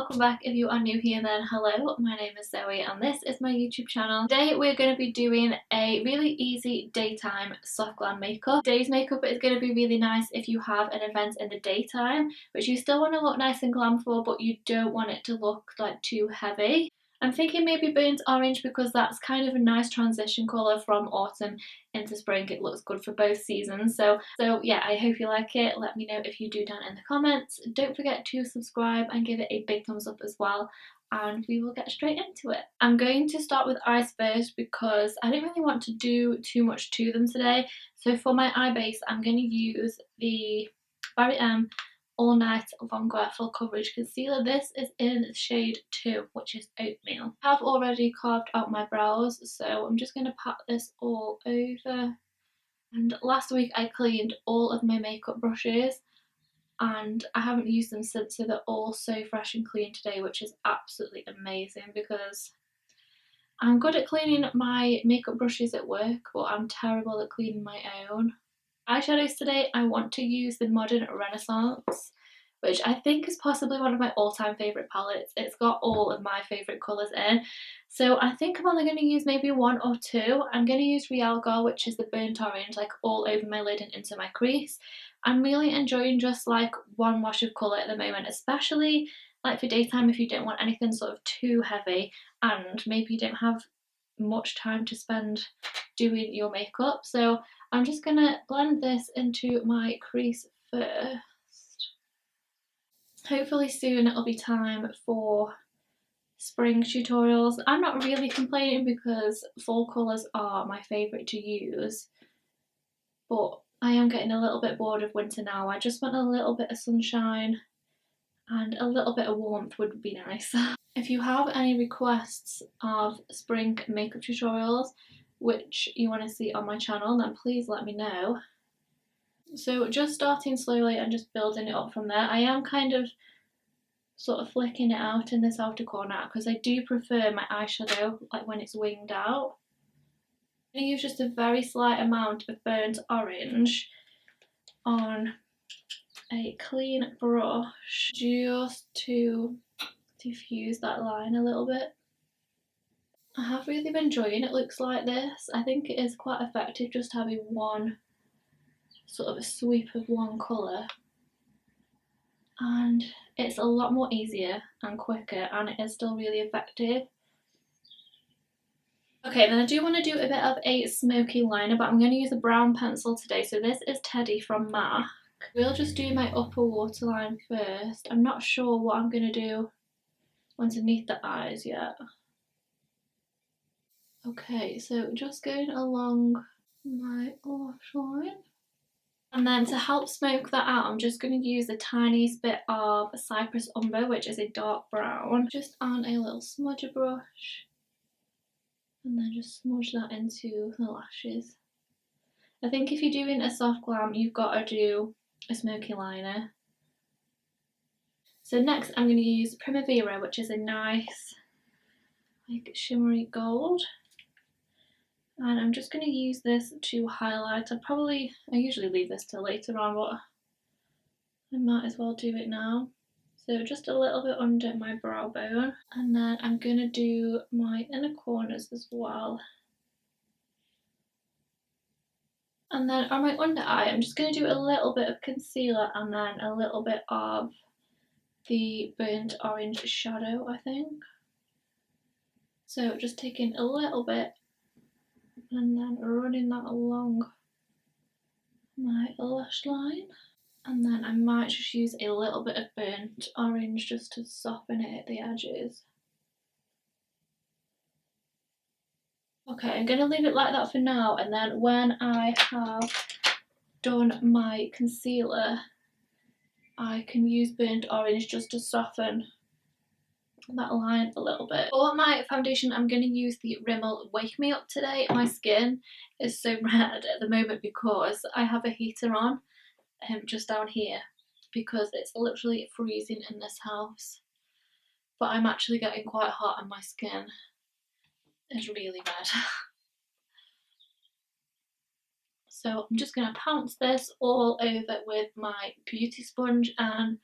welcome back. If you are new here, then hello, my name is Zoe and this is my YouTube channel. Today we're going to be doing a really easy daytime soft glam makeup. Today's makeup is going to be really nice if you have an event in the daytime which you still want to look nice and glam for, but you don't want it to look like too heavy. I'm thinking maybe burnt orange because that's kind of a nice transition colour from autumn into spring. It looks good for both seasons. So yeah, I hope you like it. Let me know if you do down in the comments. Don't forget to subscribe and give it a big thumbs up as well. And we will get straight into it. I'm going to start with eyes first because I don't really want to do too much to them today. So for my eye base, I'm going to use the Barry M All Night Longwear Full Coverage Concealer. This is in the shade 2, which is Oatmeal. I have already carved out my brows, so I'm just going to pat this all over. And last week I cleaned all of my makeup brushes and I haven't used them since, so they're all so fresh and clean today, which is absolutely amazing because I'm good at cleaning my makeup brushes at work, but I'm terrible at cleaning my own. Eyeshadows today, I want to use the Modern Renaissance, which I think is possibly one of my all-time favourite palettes. It's got all of my favourite colours in, so I think I'm only going to use maybe one or two. I'm going to use Real Girl, which is the burnt orange, like all over my lid and into my crease. I'm really enjoying just like one wash of colour at the moment, especially like for daytime if you don't want anything sort of too heavy and maybe you don't have much time to spend doing your makeup. So I'm just going to blend this into my crease first. Hopefully soon it'll be time for spring tutorials. I'm not really complaining because fall colours are my favourite to use, but I am getting a little bit bored of winter now. I just want a little bit of sunshine and a little bit of warmth would be nice. If you have any requests of spring makeup tutorials which you want to see on my channel, then please let me know. So just starting slowly and just building it up from there. I am kind of sort of flicking it out in this outer corner because I do prefer my eyeshadow like when it's winged out. I'm going to use just a very slight amount of burnt orange on a clean brush just to diffuse that line a little bit. I have really been enjoying it looks like this. I think it is quite effective just having one sort of a sweep of one colour, and it's a lot more easier and quicker and it is still really effective. Okay, then I do want to do a bit of a smoky liner, but I'm going to use a brown pencil today. So this is Teddy from MAC. We'll just do my upper waterline first. I'm not sure what I'm going to do underneath the eyes yet. Okay, so just going along my lash line. And then to help smoke that out, I'm just going to use the tiniest bit of Cypress Umber, which is a dark brown, just on a little smudger brush. And then just smudge that into the lashes. I think if you're doing a soft glam, you've got to do a smoky liner. So next I'm going to use Primavera, which is a nice like shimmery gold. And I'm just going to use this to highlight. I usually leave this till later on, but I might as well do it now. So just a little bit under my brow bone. And then I'm going to do my inner corners as well. And then on my under eye, I'm just going to do a little bit of concealer and then a little bit of the burnt orange shadow, I think. So just taking a little bit and then running that along my lash line. And then I might just use a little bit of burnt orange just to soften it at the edges. Okay, I'm going to leave it like that for now, and then when I have done my concealer, I can use burnt orange just to soften that line a little bit. For my foundation, I'm going to use the Rimmel Wake Me Up today. My skin is so red at the moment because I have a heater on just down here because it's literally freezing in this house. But I'm actually getting quite hot and my skin is really red. So I'm just going to pounce this all over with my beauty sponge and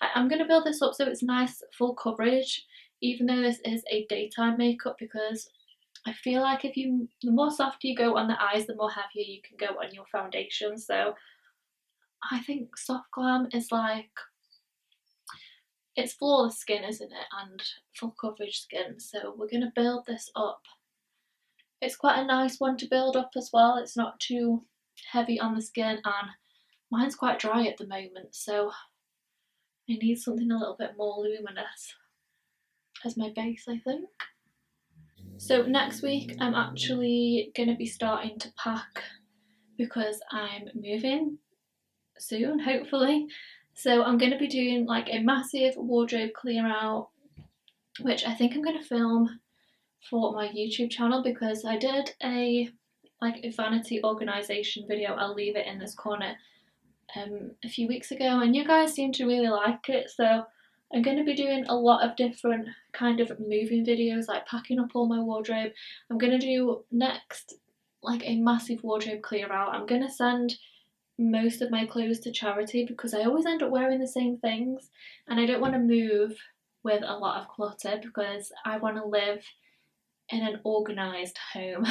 I'm going to build this up so it's nice full coverage, even though this is a daytime makeup, because I feel like the more softer you go on the eyes, the more heavier you can go on your foundation. So I think soft glam is like, it's flawless skin, isn't it, and full coverage skin. So we're going to build this up. It's quite a nice one to build up as well. It's not too heavy on the skin, and mine's quite dry at the moment, so I need something a little bit more luminous as my base, I think. So next week I'm actually going to be starting to pack because I'm moving soon, hopefully. So I'm going to be doing like a massive wardrobe clear out, which I think I'm going to film for my YouTube channel, because I did a vanity organisation video. I'll leave it in this corner a few weeks ago, and you guys seem to really like it, so I'm going to be doing a lot of different kind of moving videos, like packing up all my wardrobe. I'm going to do next like a massive wardrobe clear out. I'm going to send most of my clothes to charity because I always end up wearing the same things, and I don't want to move with a lot of clutter because I want to live in an organised home,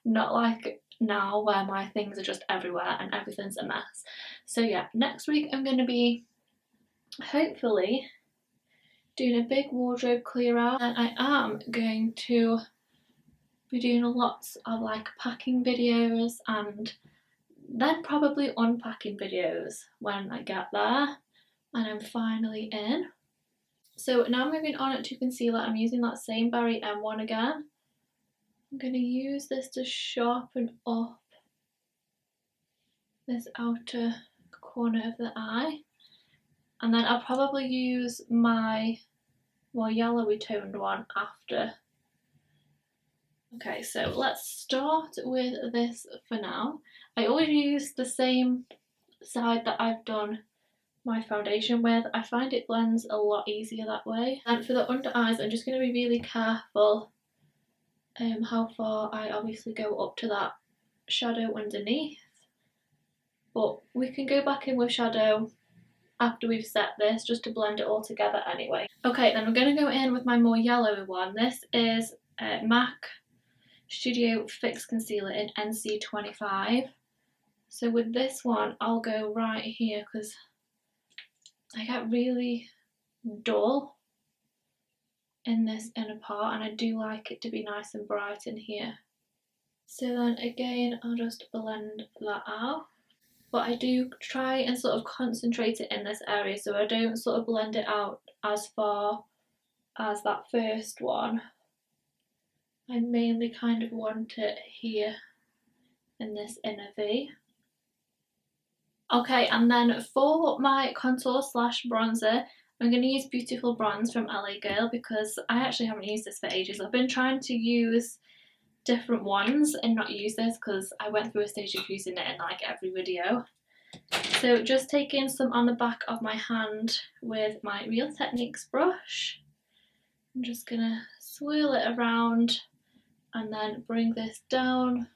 not like now where my things are just everywhere and everything's a mess. So yeah, next week I'm going to be hopefully doing a big wardrobe clear out, and I am going to be doing lots of like packing videos and then probably unpacking videos when I get there and I'm finally in. So now moving on to concealer, I'm using that same Barry M1 again. I'm going to use this to sharpen up this outer corner of the eye, and then I'll probably use my more yellowy toned one after. Okay, so let's start with this for now. I always use the same side that I've done my foundation with. I find it blends a lot easier that way. And for the under eyes, I'm just going to be really careful how far I obviously go up to that shadow underneath, but we can go back in with shadow after we've set this just to blend it all together anyway. Okay, then I'm going to go in with my more yellowy one. This is MAC Studio Fix Concealer in NC25. So with this one I'll go right here because I get really dull in this inner part and I do like it to be nice and bright in here. So then again I'll just blend that out, but I do try and sort of concentrate it in this area so I don't sort of blend it out as far as that first one. I mainly kind of want it here in this inner V. Okay, and then for my contour slash bronzer, I'm going to use Beautiful Bronze from LA Girl because I actually haven't used this for ages. I've been trying to use different ones and not use this because I went through a stage of using it in like every video. So just taking some on the back of my hand with my Real Techniques brush. I'm just going to swirl it around and then bring this down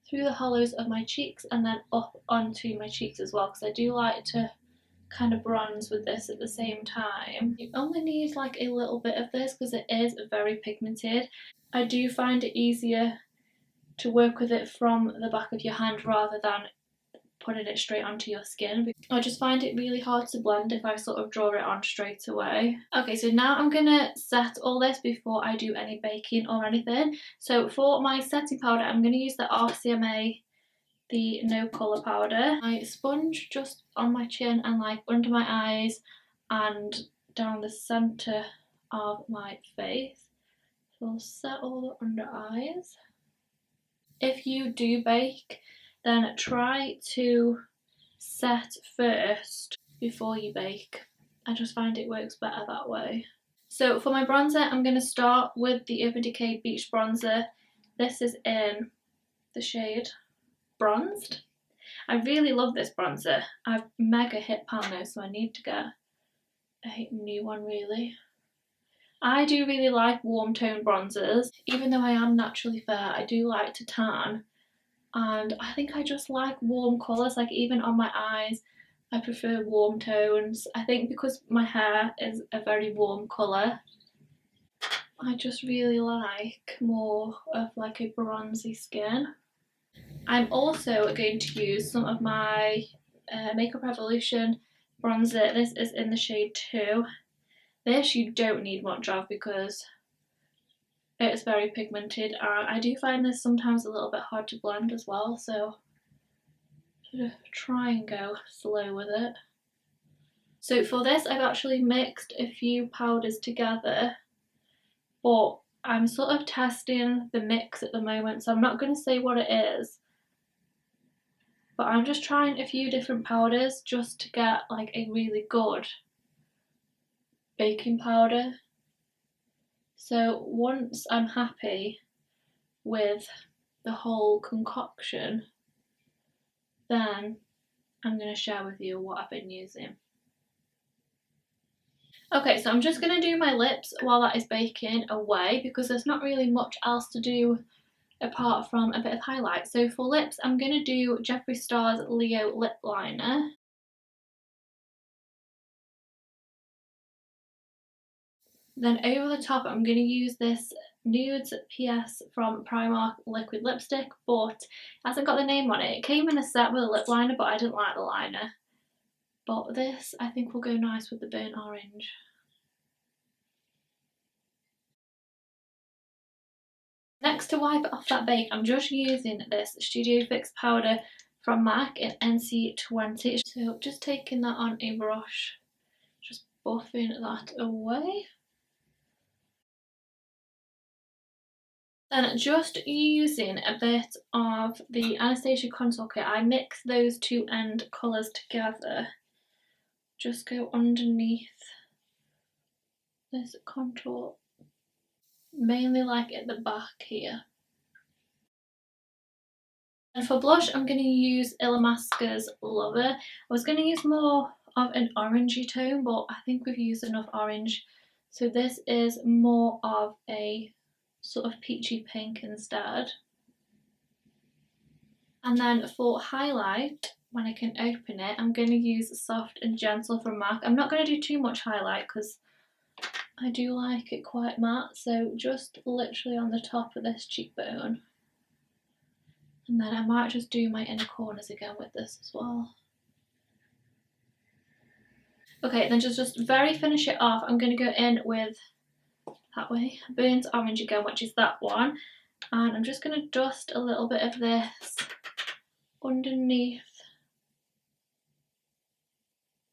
through the hollows of my cheeks and then up onto my cheeks as well, because I do like to kind of bronze with this at the same time. You only need like a little bit of this because it is very pigmented. I do find it easier to work with it from the back of your hand rather than putting it straight onto your skin. I just find it really hard to blend if I sort of draw it on straight away. Okay, so now I'm gonna set all this before I do any baking or anything. So for my setting powder, I'm gonna use the RCMA, the No Colour powder. I sponge just on my chin and like under my eyes and down the centre of my face. So I'll set all the under eyes. If you do bake, then try to set first before you bake. I just find it works better that way. So for my bronzer, I'm going to start with the Urban Decay Beach Bronzer. This is in the shade Bronzed. I really love this bronzer. I've mega hit pan though, so I need to get a new one really. I do really like warm tone bronzers. Even though I am naturally fair, I do like to tan. And I think I just like warm colours, like even on my eyes I prefer warm tones. I think because my hair is a very warm colour, I just really like more of like a bronzy skin. I'm also going to use some of my Makeup Revolution bronzer. This is in the shade 2. This you don't need much of because it's very pigmented. I do find this sometimes a little bit hard to blend as well, so sort of try and go slow with it. So for this I've actually mixed a few powders together, but I'm sort of testing the mix at the moment, so I'm not going to say what it is, but I'm just trying a few different powders just to get like a really good baking powder. So once I'm happy with the whole concoction, then I'm going to share with you what I've been using. Okay, so I'm just going to do my lips while that is baking away because there's not really much else to do apart from a bit of highlight. So for lips, I'm going to do Jeffree Star's Leo Lip Liner. Then over the top, I'm going to use this Nudes PS from Primark liquid lipstick, but it hasn't got the name on it. It came in a set with a lip liner, but I didn't like the liner. But this, I think, will go nice with the burnt orange. Next, to wipe off that bake, I'm just using this Studio Fix powder from MAC in NC20. So just taking that on a brush, just buffing that away. Then just using a bit of the Anastasia contour kit, I mix those two end colours together. Just go underneath this contour, mainly like at the back here. And for blush, I'm going to use Illamasqua's Lover. I was going to use more of an orangey tone, but I think we've used enough orange. So this is more of a sort of peachy pink instead. And then for highlight, when I can open it, I'm going to use Soft and Gentle from MAC. I'm not going to do too much highlight because I do like it quite matte, so just literally on the top of this cheekbone. And then I might just do my inner corners again with this as well. Okay, then just very finish it off. I'm going to go in with, that way, burnt orange again, which is that one. And I'm just going to dust a little bit of this underneath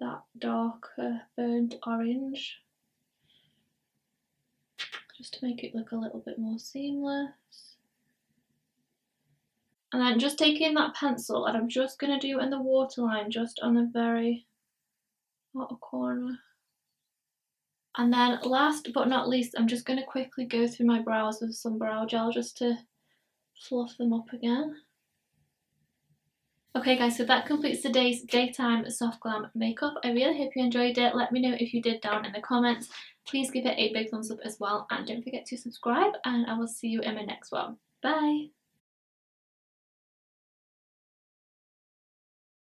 that darker burnt orange, just to make it look a little bit more seamless. And then just taking that pencil, and I'm just going to do in the waterline just on the very outer corner. And then last but not least, I'm just going to quickly go through my brows with some brow gel just to fluff them up again. Okay guys, so that completes today's daytime soft glam makeup. I really hope you enjoyed it. Let me know if you did down in the comments. Please give it a big thumbs up as well, and don't forget to subscribe, and I will see you in my next one. Bye!